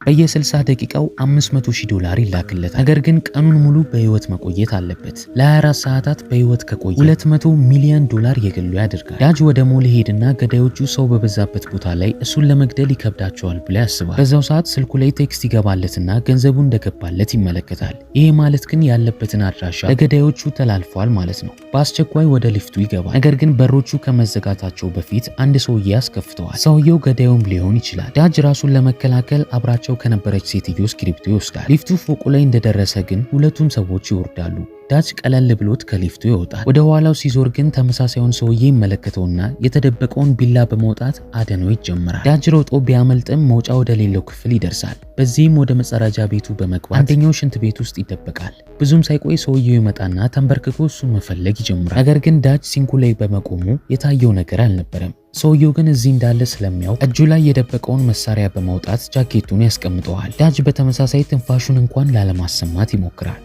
በየ60 ደቂቃው $500,000 ይላክለታል። ነገር ግን ቀኑን ሙሉ በህይወት መቆየት አለበት። ለ24 ሰዓታት በህይወት ከቆየ $200 ሚሊዮን የገሉ ያደርጋል። ዳጅ ወደ ሞል ሄድና ገዳዮቹ ሰው በበዛበት ቦታ ላይ እሱን ለመግደል ይከብዳቸዋል ብሎ ያስባል። በዛው ሰዓት ስልኩ ላይ ቴክስት ይገባለትና ገንዘቡ እንደገባለት ይመለከታል። ይሄ ማለት ግን ያለበትን አድራሻ ለገዳዮቹ ተላልፏል ማለት ነው። በአስቸኳይ ወደ ሊፍቱ ይገባል። ነገር ግን በሮቹ ከመዘጋታቸው በፊት አንድ ሰውዬ ያስከፍተዋል። ሰውየው ገዳዩም ሊሆን ይችላል። ዳጅ ራሱን ለመከላከል አብራቸው ከነበረች ሴትዮ እስክሪፕቶ ይወስዳል። ሊፍቱ ፎቁ ላይ እንደደረሰ ግን ሁለቱም ሰዎች ይወርዳሉ። ዳጅ ቀለል ብሎት ከሊፍቱ ይወጣል። ወደ ኋላው ሲዞር ግን ተመሳሳዩን ሰውዬ ይመለከተውና የተደበቀውን ቢላ በመውጣት አደነው ይጀምራል። ዳጅ ሮጦ ቢያመልጥም መውጫ ወደ ሌለው ክፍል ይደርሳል። በዚህም ወደ መጸዳጃ ቤቱ በመግባት አንደኛው ሽንት ቤት ውስጥ ይደበቃል። ብዙም ሳይቆይ ሰውዬው ይመጣና ተንበርክኮ እሱን መፈለግ ይጀምራል። ነገር ግን ዳጅ ሲንኩ ላይ በመቆሙ የታየው ነገር አልነበረም። ሰውየው ግን እዚህ እንዳለ ስለሚያውቅ እጁ ላይ የደበቀውን መሳሪያ በማውጣት ጃኬቱን ያስቀምጠዋል። ዳጅ በተመሳሳይ ትንፋሹን እንኳን ላለማሰማት ይሞክራል።